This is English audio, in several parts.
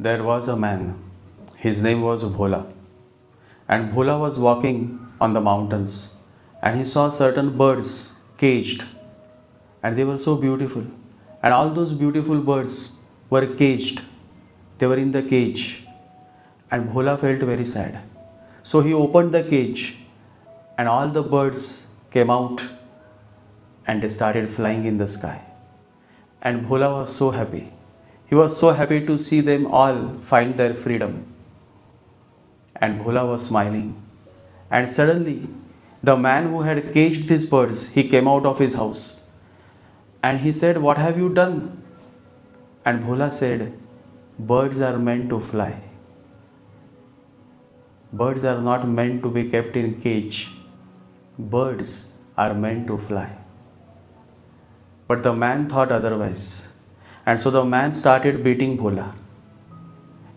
There was a man, his name was Bhola, and Bhola was walking on the mountains and he saw certain birds caged, and they were so beautiful, and all those beautiful birds were caged, they were in the cage, and Bhola felt very sad. So he opened the cage and all the birds came out and they started flying in the sky. And Bhola was so happy. He was so happy to see them all find their freedom. And Bhola was smiling. And suddenly, the man who had caged these birds, he came out of his house. And he said, "What have you done?" And Bhola said, "Birds are meant to fly. Birds are not meant to be kept in cage. Birds are meant to fly." But the man thought otherwise. And so the man started beating Bhola.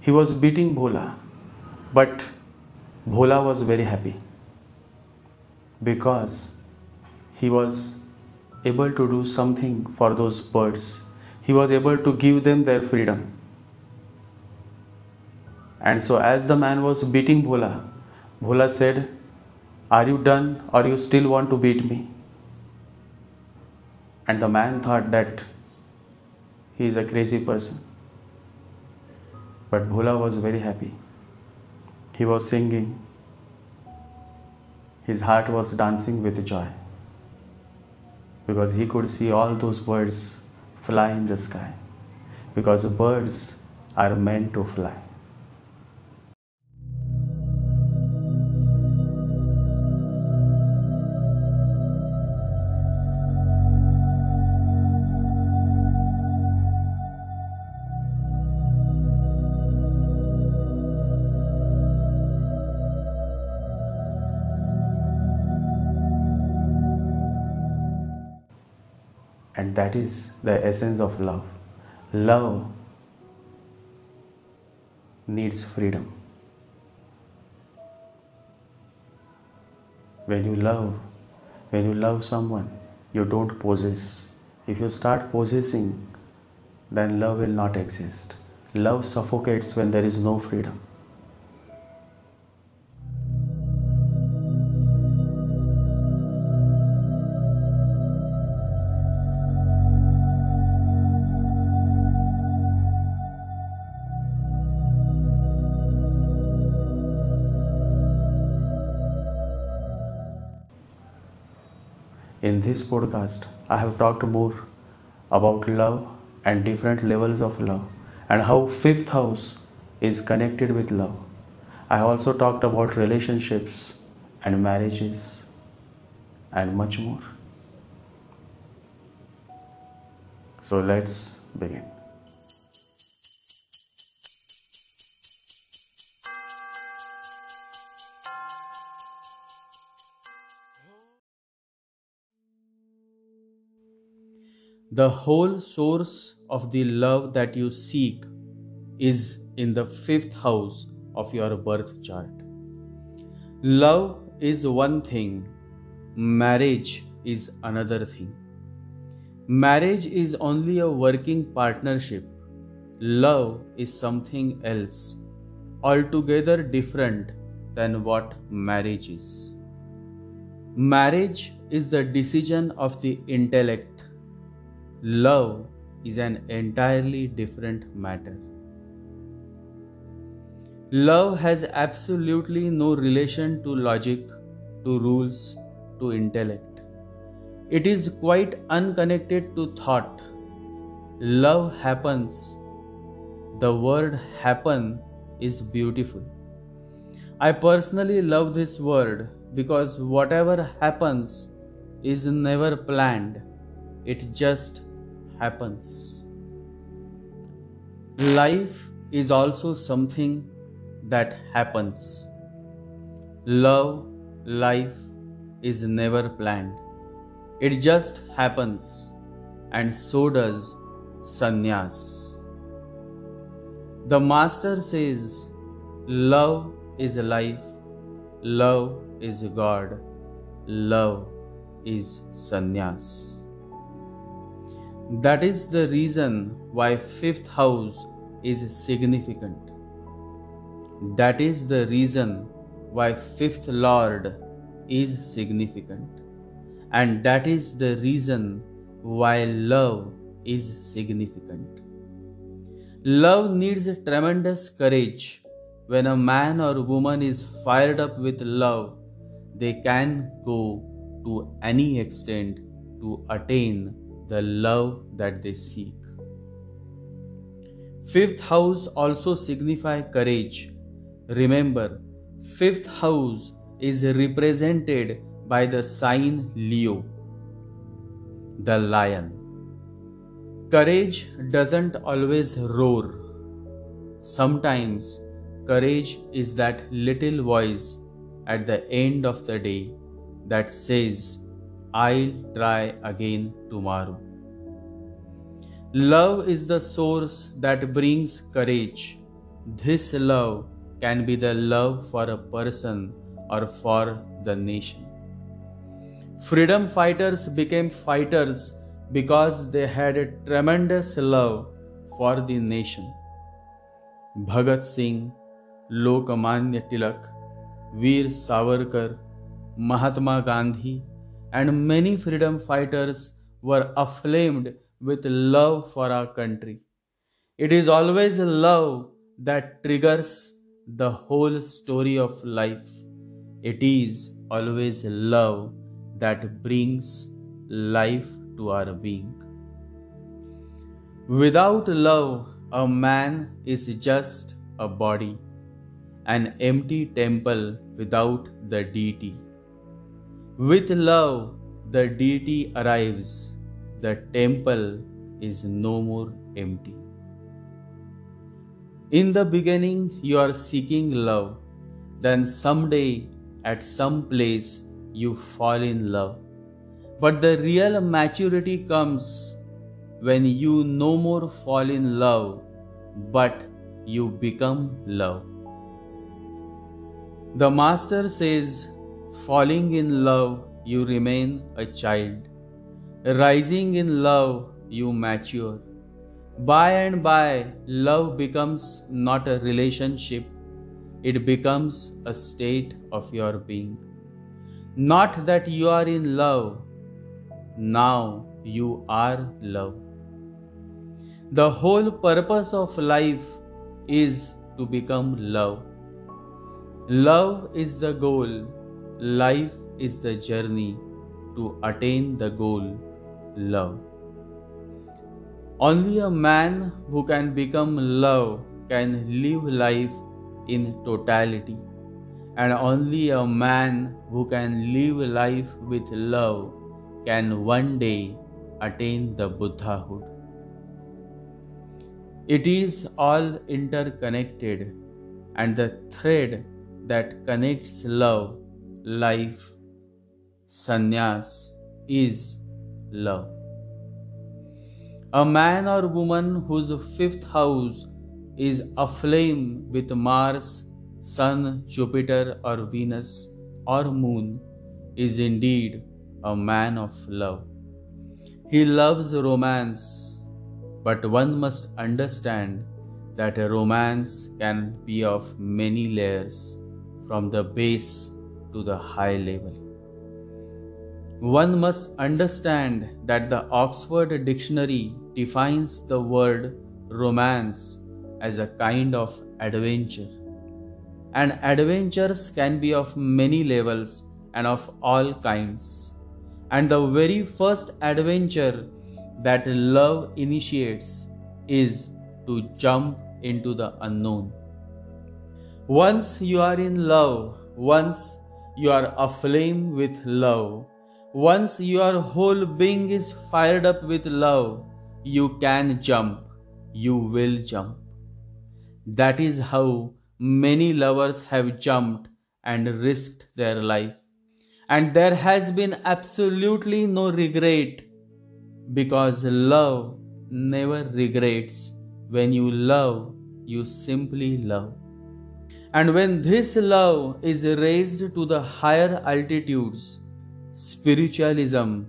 He was beating Bhola. But Bhola was very happy because he was able to do something for those birds. He was able to give them their freedom. And so as the man was beating Bhola, Bhola said, "Are you done or you still want to beat me?" And the man thought that he is a crazy person. But Bhola was very happy. He was singing. His heart was dancing with joy because he could see all those birds fly in the sky, because birds are meant to fly. And that is the essence of love. Love needs freedom. When you love someone, you don't possess. If you start possessing, then love will not exist. Love suffocates when there is no freedom. In this podcast, I have talked more about love and different levels of love and how fifth house is connected with love. I have also talked about relationships and marriages and much more. So let's begin. The whole source of the love that you seek is in the fifth house of your birth chart. Love is one thing, marriage is another thing. Marriage is only a working partnership. Love is something else, altogether different than what marriage is. Marriage is the decision of the intellect. Love is an entirely different matter. Love has absolutely no relation to logic, to rules, to intellect. It is quite unconnected to thought. Love happens. The word happen is beautiful. I personally love this word because whatever happens is never planned. It just happens. Life is also something that happens. Love, life is never planned. It just happens, and so does sannyas. The master says, love is life, love is God, love is sannyas. That is the reason why fifth house is significant. That is the reason why fifth Lord is significant. And that is the reason why love is significant. Love needs tremendous courage. When a man or woman is fired up with love, they can go to any extent to attain the love that they seek. Fifth house also signifies courage. Remember, fifth house is represented by the sign Leo, the lion. Courage doesn't always roar. Sometimes courage is that little voice at the end of the day that says, I'll try again tomorrow. Love is the source that brings courage. This love can be the love for a person or for the nation. Freedom fighters became fighters because they had a tremendous love for the nation. Bhagat Singh, Lokmanya Tilak, Veer Savarkar, Mahatma Gandhi, and many freedom fighters were aflamed with love for our country. It is always love that triggers the whole story of life. It is always love that brings life to our being. Without love, a man is just a body, an empty temple without the deity. With love, the deity arrives. The temple is no more empty. In the beginning, you are seeking love. Then someday, at some place, you fall in love. But the real maturity comes when you no more fall in love, but you become love. The Master says, falling in love, you remain a child. Rising in love, you mature. By and by, love becomes not a relationship, it becomes a state of your being. Not that you are in love, now you are love. The whole purpose of life is to become love. Love is the goal, life is the journey to attain the goal, love. Only a man who can become love can live life in totality, and only a man who can live life with love can one day attain the Buddhahood. It is all interconnected, and the thread that connects love, life, sannyas is love. A man or woman whose fifth house is aflame with Mars, Sun, Jupiter, or Venus, or Moon is indeed a man of love. He loves romance, but one must understand that a romance can be of many layers, from the base to the high level. One must understand that the Oxford Dictionary defines the word romance as a kind of adventure. And adventures can be of many levels and of all kinds. And the very first adventure that love initiates is to jump into the unknown. Once you are in love, once you are aflame with love, once your whole being is fired up with love, you can jump, you will jump. That is how many lovers have jumped and risked their life. And there has been absolutely no regret, because love never regrets. When you love, you simply love. And when this love is raised to the higher altitudes, spiritualism,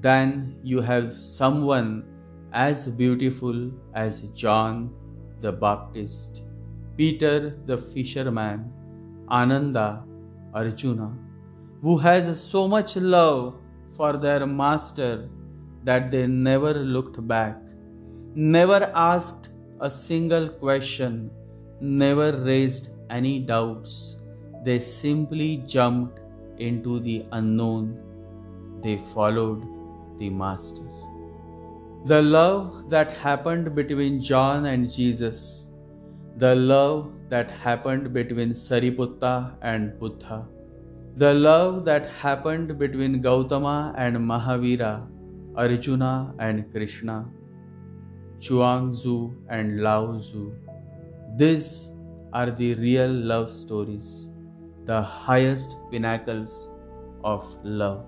then you have someone as beautiful as John, the Baptist, Peter the fisherman, Ananda, Arjuna, who has so much love for their master that they never looked back, never asked a single question, never raised any doubts. They simply jumped into the unknown. They followed the Master. The love that happened between John and Jesus, the love that happened between Sariputta and Buddha, the love that happened between Gautama and Mahavira, Arjuna and Krishna, Chuangzu and Lao Tzu, these are the real love stories, the highest pinnacles of love.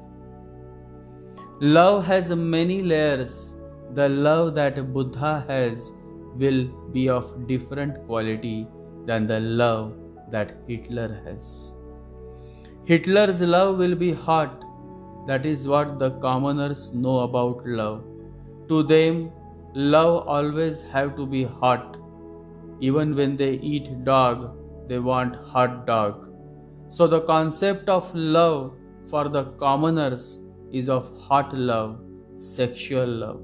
Love has many layers. The love that Buddha has will be of different quality than the love that Hitler has. Hitler's love will be hot. That is what the commoners know about love. To them, love always have to be hot. Even when they eat dog, they want hot dog. So the concept of love for the commoners is of hot love, sexual love.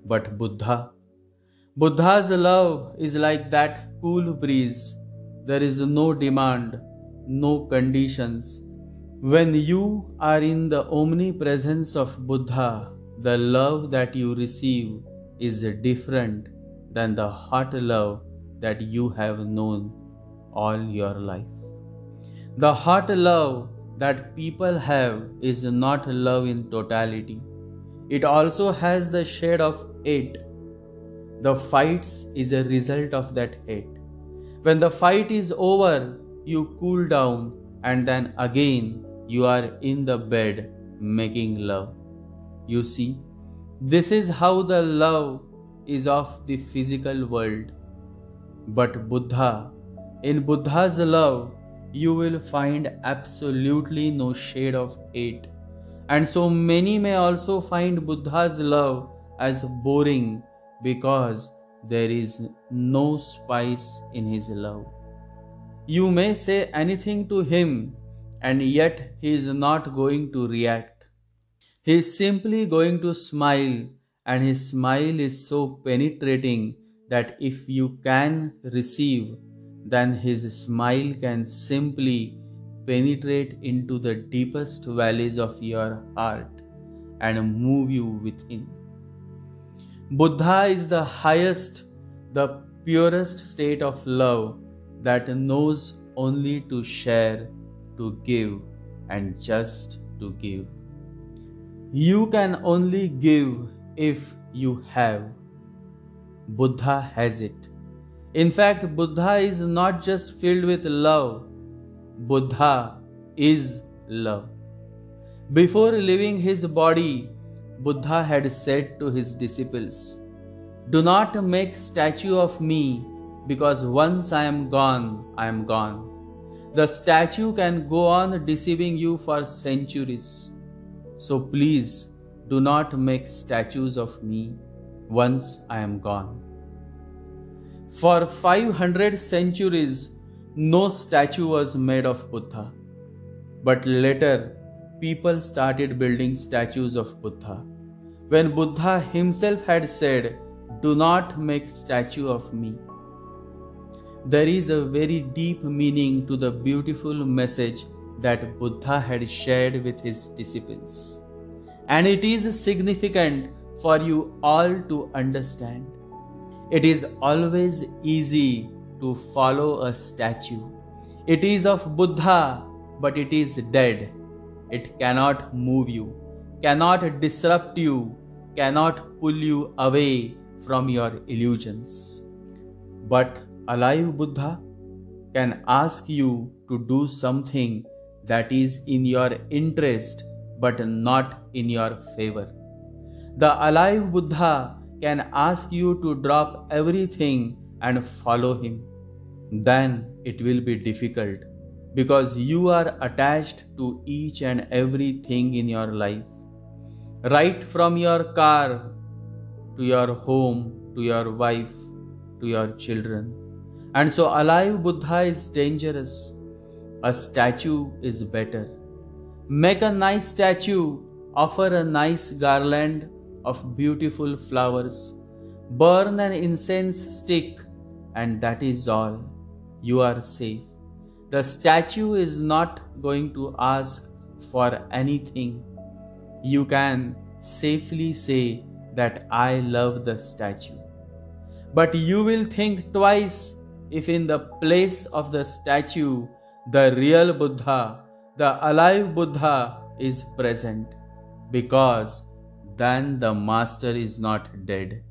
But Buddha's love is like that cool breeze. There is no demand, no conditions. When you are in the omnipresence of Buddha, the love that you receive is different than the hot love that you have known all your life. The hot love that people have is not love in totality. It also has the shade of hate. The fights is a result of that hate. When the fight is over, you cool down and then again you are in the bed making love. You see, this is how the love is of the physical world. But in Buddha's love, you will find absolutely no shade of hate. And so many may also find Buddha's love as boring because there is no spice in his love. You may say anything to him and yet he is not going to react. He is simply going to smile, and his smile is so penetrating that if you can receive, then his smile can simply penetrate into the deepest valleys of your heart and move you within. Buddha is the highest, the purest state of love that knows only to share, to give, and just to give. You can only give if you have. Buddha has it. In fact, Buddha is not just filled with love. Buddha is love. Before leaving his body, Buddha had said to his disciples, "Do not make statue of me, because once I am gone, I am gone. The statue can go on deceiving you for centuries. So please do not make statues of me once I am gone." For 500 centuries, no statue was made of Buddha. But later, people started building statues of Buddha. When Buddha himself had said, "Do not make statue of me," there is a very deep meaning to the beautiful message that Buddha had shared with his disciples. And it is significant for you all to understand. It is always easy to follow a statue. It is of Buddha, but it is dead. It cannot move you, cannot disrupt you, cannot pull you away from your illusions. But alive Buddha can ask you to do something that is in your interest but not in your favor. The alive Buddha can ask you to drop everything and follow him. Then it will be difficult because you are attached to each and everything in your life. Right from your car to your home to your wife, to your children. And so alive Buddha is dangerous. A statue is better. Make a nice statue, offer a nice garland of beautiful flowers, burn an incense stick, and that is all. You are safe. The statue is not going to ask for anything. You can safely say that I love the statue. But you will think twice if in the place of the statue, the real Buddha, the alive Buddha is present, because then the master is not dead.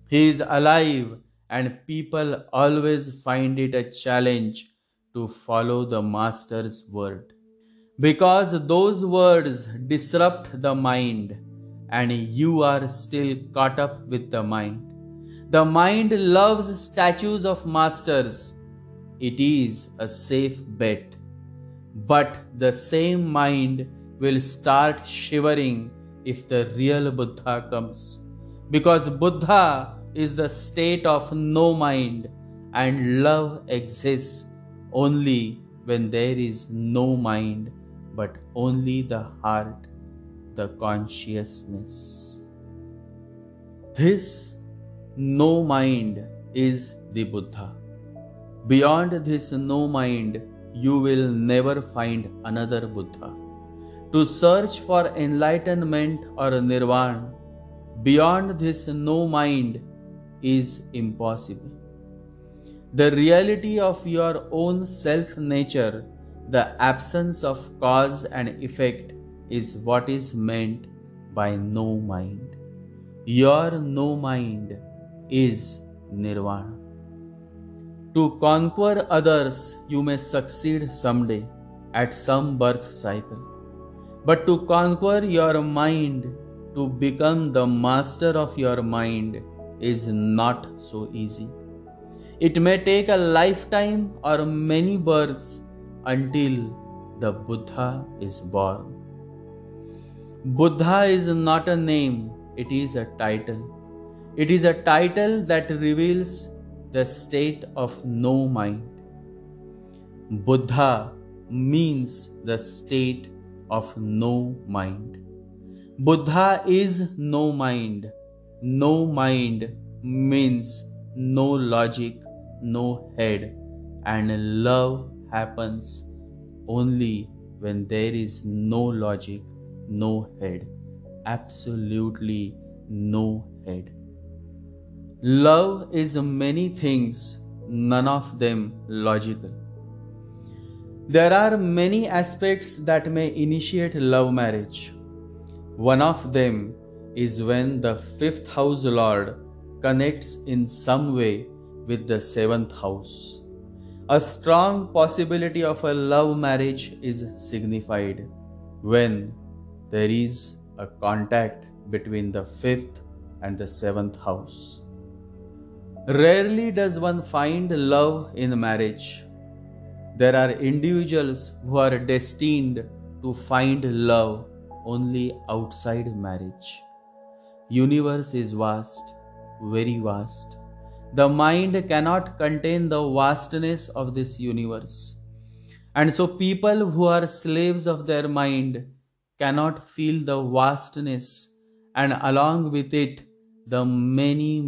He is alive, and people always find it a challenge to follow the master's word, because those words disrupt the mind and you are still caught up with the mind. The mind loves statues of masters. It is a safe bet. But the same mind will start shivering if the real Buddha comes, because Buddha is the state of no mind, and love exists only when there is no mind, but only the heart, the consciousness. This no mind is the Buddha. Beyond this no mind, you will never find another Buddha. To search for enlightenment or nirvana beyond this no mind is impossible. The reality of your own self-nature, the absence of cause and effect, is what is meant by no mind. Your no mind is nirvana. To conquer others, you may succeed someday at some birth cycle. But to conquer your mind, to become the master of your mind, is not so easy. It may take a lifetime or many births until the Buddha is born. Buddha is not a name, it is a title. It is a title that reveals the state of no mind. Buddha means the state of no mind. Buddha is no mind. No mind means no logic, no head, and love happens only when there is no logic, no head, absolutely no head. Love is many things, none of them logical. There are many aspects that may initiate love marriage. One of them is when the fifth house lord connects in some way with the seventh house. A strong possibility of a love marriage is signified when there is a contact between the fifth and the seventh house. Rarely does one find love in marriage. There are individuals who are destined to find love only outside marriage. Universe is vast, very vast. The mind cannot contain the vastness of this universe. And so people who are slaves of their mind cannot feel the vastness, and along with it the many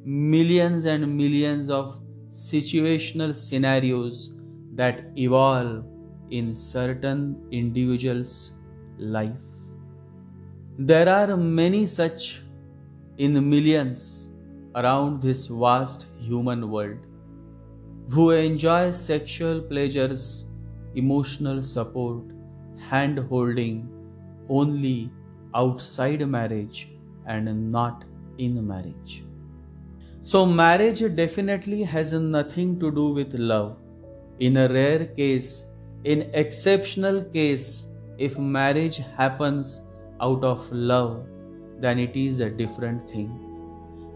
millions and millions of situational scenarios that evolve in certain individuals' life. There are many such in millions around this vast human world who enjoy sexual pleasures, emotional support, hand holding only outside marriage and not in marriage. So marriage definitely has nothing to do with love. In a rare case, in exceptional case, if marriage happens out of love, then it is a different thing.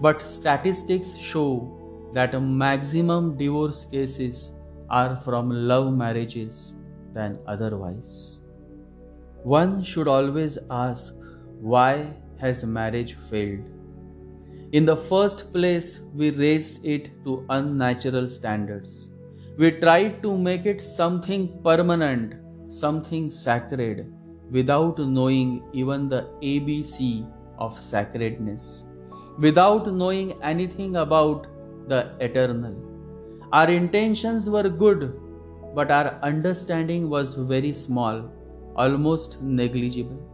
But statistics show that maximum divorce cases are from love marriages than otherwise. One should always ask, why has marriage failed? In the first place, we raised it to unnatural standards. We tried to make it something permanent, something sacred, without knowing even the ABC of sacredness, without knowing anything about the eternal. Our intentions were good, but our understanding was very small, almost negligible.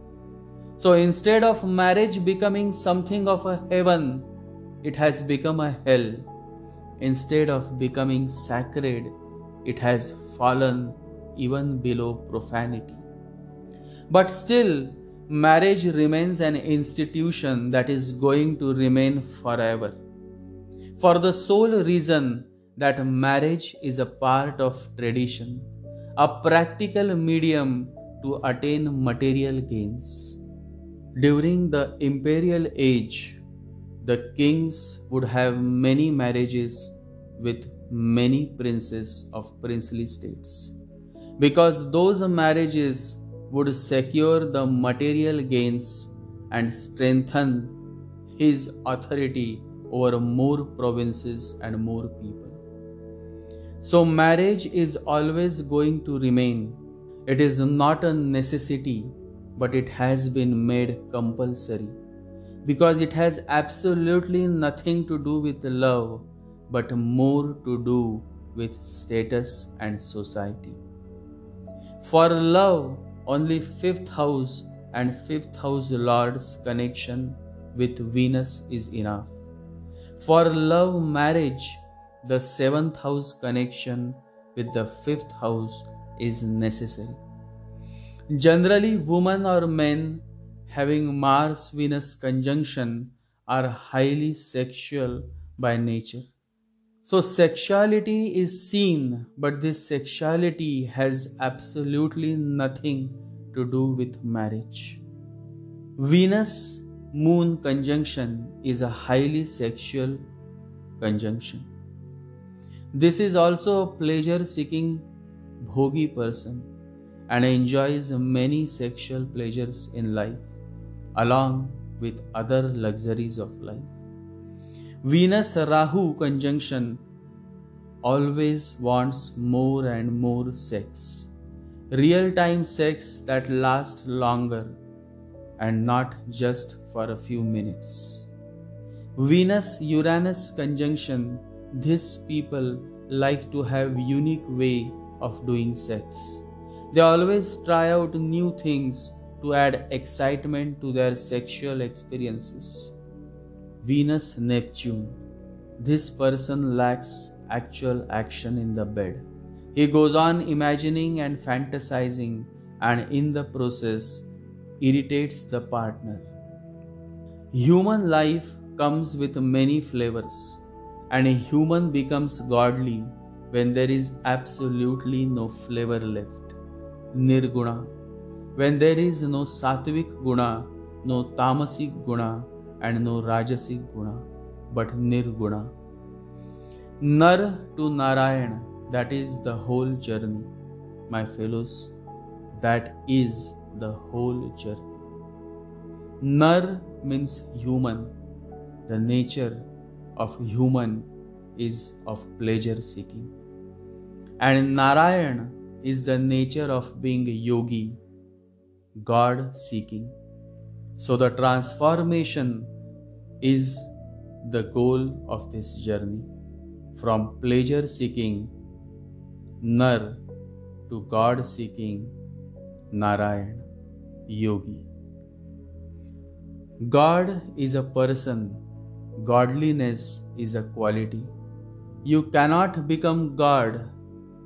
So instead of marriage becoming something of a heaven, it has become a hell. Instead of becoming sacred, it has fallen even below profanity. But still, marriage remains an institution that is going to remain forever. For the sole reason that marriage is a part of tradition, a practical medium to attain material gains. During the imperial age, the kings would have many marriages with many princes of princely states, because those marriages would secure the material gains and strengthen his authority over more provinces and more people. So marriage is always going to remain. It is not a necessity, but it has been made compulsory, because it has absolutely nothing to do with love, but more to do with status and society. For love, only fifth house and fifth house lord's connection with Venus is enough. For love marriage, the seventh house connection with the fifth house is necessary. Generally, women or men having Mars-Venus conjunction are highly sexual by nature. So sexuality is seen, but this sexuality has absolutely nothing to do with marriage. Venus-Moon conjunction is a highly sexual conjunction. This is also a pleasure-seeking bhogi person and enjoys many sexual pleasures in life, along with other luxuries of life. Venus-Rahu conjunction always wants more and more sex, real-time sex that lasts longer and not just for a few minutes. Venus-Uranus conjunction, these people like to have unique way of doing sex. They always try out new things to add excitement to their sexual experiences. Venus-Neptune, this person lacks actual action in the bed. He goes on imagining and fantasizing, and in the process irritates the partner. Human life comes with many flavors, and a human becomes godly when there is absolutely no flavor left. Nirguna, when there is no sattvic guna, no tamasic guna, and no rajasic guna, but nirguna. Nar to Narayana, that is the whole journey. My fellows, that is the whole journey. Nar means human. The nature of human is of pleasure seeking. And Narayana is the nature of being a yogi, God seeking. So the transformation is the goal of this journey, from pleasure seeking Nar to God seeking Narayana, yogi. God is a person, godliness is a quality. You cannot become God,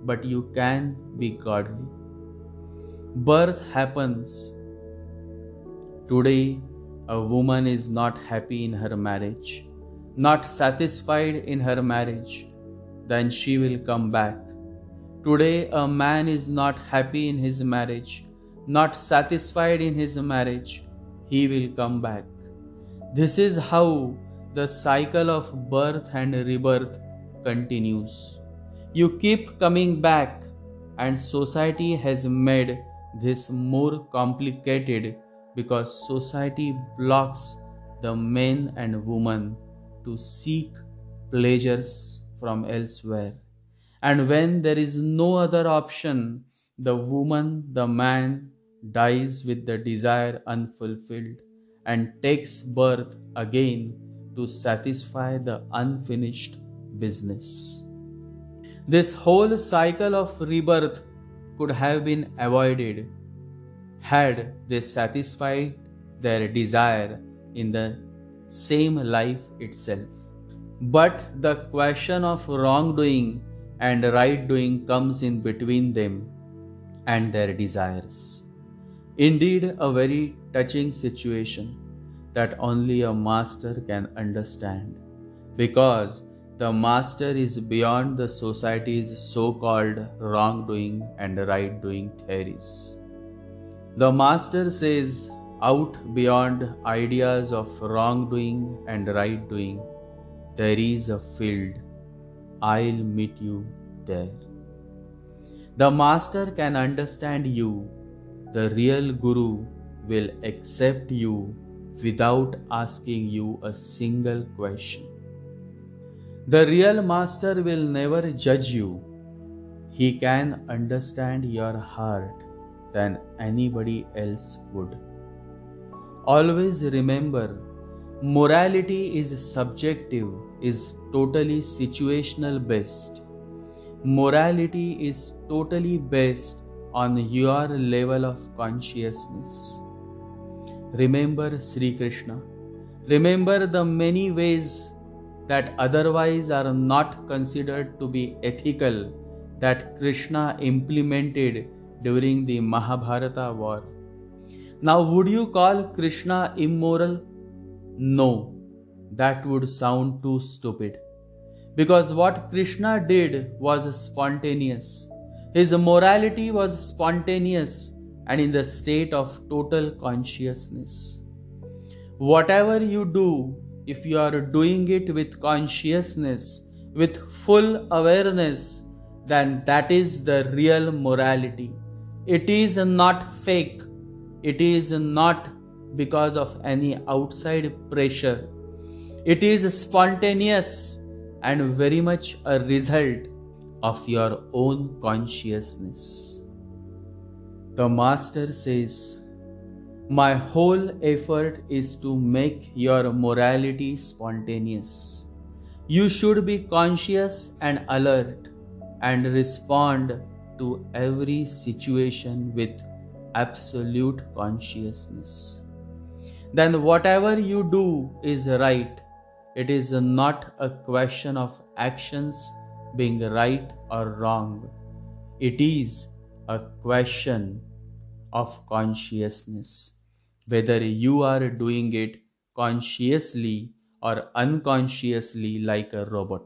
but you can be godly. Birth happens. Today, a woman is not happy in her marriage, not satisfied in her marriage, then she will come back. Today, a man is not happy in his marriage, not satisfied in his marriage, he will come back. This is how the cycle of birth and rebirth continues. You keep coming back, and society has made this more complicated because society blocks the men and women to seek pleasures from elsewhere. And when there is no other option, the woman, the man dies with the desire unfulfilled and takes birth again to satisfy the unfinished business. This whole cycle of rebirth could have been avoided had they satisfied their desire in the same life itself. But the question of wrongdoing and right doing comes in between them and their desires. Indeed, a very touching situation that only a master can understand, because the master is beyond the society's so-called wrongdoing and right-doing theories. The master says, out beyond ideas of wrongdoing and right-doing, there is a field. I'll meet you there. The master can understand you. The real guru will accept you without asking you a single question. The real master will never judge you. He can understand your heart than anybody else would. Always remember, morality is subjective, is totally situational based. Morality is totally based on your level of consciousness. Remember Sri Krishna. Remember the many ways that otherwise are not considered to be ethical that Krishna implemented during the Mahabharata war. Now, would you call Krishna immoral? No, that would sound too stupid. Because what Krishna did was spontaneous. His morality was spontaneous and in the state of total consciousness. Whatever you do, if you are doing it with consciousness, with full awareness, then that is the real morality. It is not fake. It is not because of any outside pressure. It is spontaneous and very much a result of your own consciousness. The master says, my whole effort is to make your morality spontaneous. You should be conscious and alert and respond to every situation with absolute consciousness. Then whatever you do is right. It is not a question of actions being right or wrong. It is a question of consciousness, whether you are doing it consciously or unconsciously like a robot.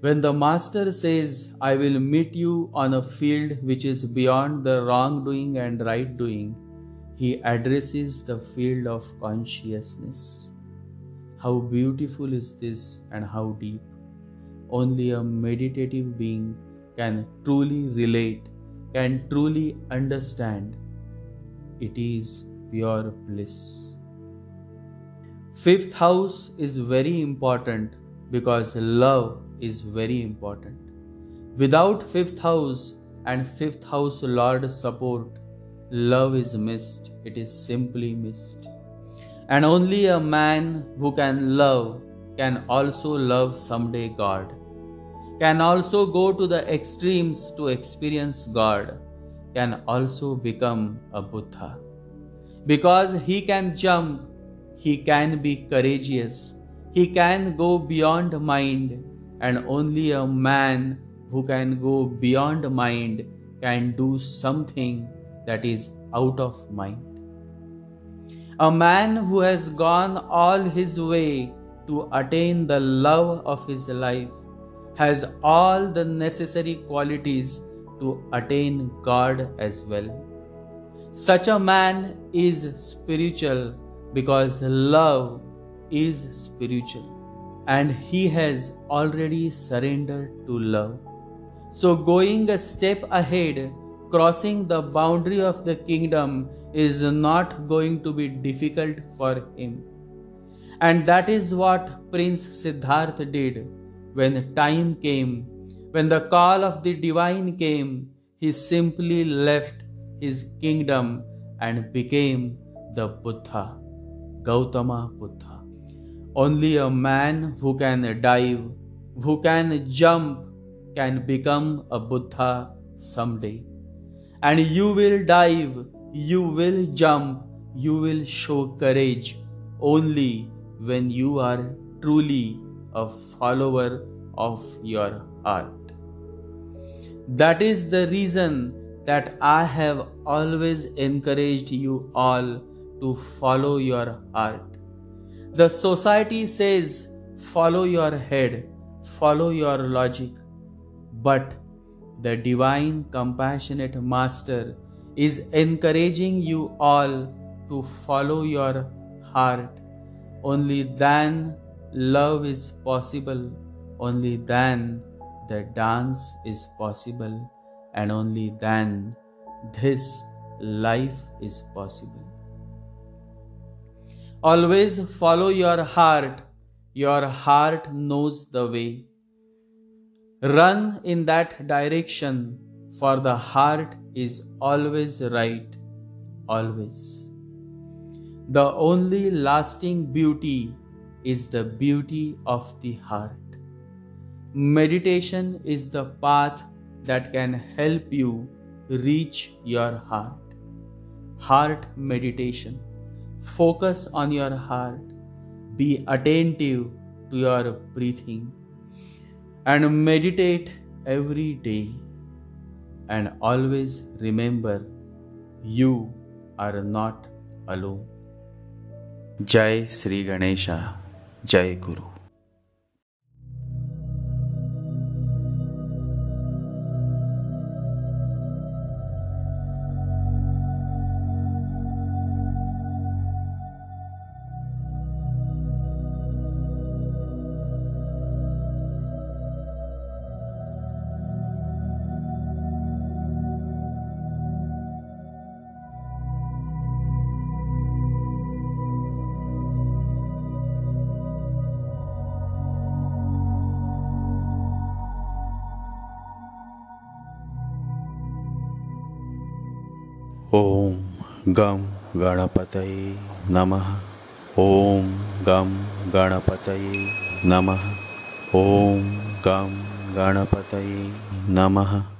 When the master says, I will meet you on a field which is beyond the wrongdoing and right doing, he addresses the field of consciousness. How beautiful is this and how deep. Only a meditative being can truly relate, can truly understand. It is pure bliss. Fifth house is very important because love is very important. Without fifth house and fifth house Lord support, love is missed. It is simply missed. And only a man who can love can also love someday God, can also go to the extremes to experience God, can also become a Buddha. Because he can jump, he can be courageous, he can go beyond mind, and only a man who can go beyond mind can do something that is out of mind. A man who has gone all his way to attain the love of his life has all the necessary qualities to attain God as well. Such a man is spiritual because love is spiritual and he has already surrendered to love. So going a step ahead, crossing the boundary of the kingdom is not going to be difficult for him. And that is what Prince Siddhartha did when time came. When the call of the divine came, he simply left his kingdom and became the Buddha, Gautama Buddha. Only a man who can dive, who can jump, can become a Buddha someday. And you will dive, you will jump, you will show courage only when you are truly a follower of your heart. That is the reason that I have always encouraged you all to follow your heart. The society says follow your head, follow your logic, but the divine compassionate master is encouraging you all to follow your heart. Only then love is possible, only then the dance is possible, and only then this life is possible. Always follow your heart knows the way. Run in that direction, for the heart is always right, always. The only lasting beauty is the beauty of the heart. Meditation is the path that can help you reach your heart. Heart meditation. Focus on your heart. Be attentive to your breathing. And meditate every day. And always remember, you are not alone. Jai Sri Ganesha, Jai Guru. Om Gam Ganapataye Namaha. Om Gam Ganapataye Namaha. Om Gam Ganapataye Namaha.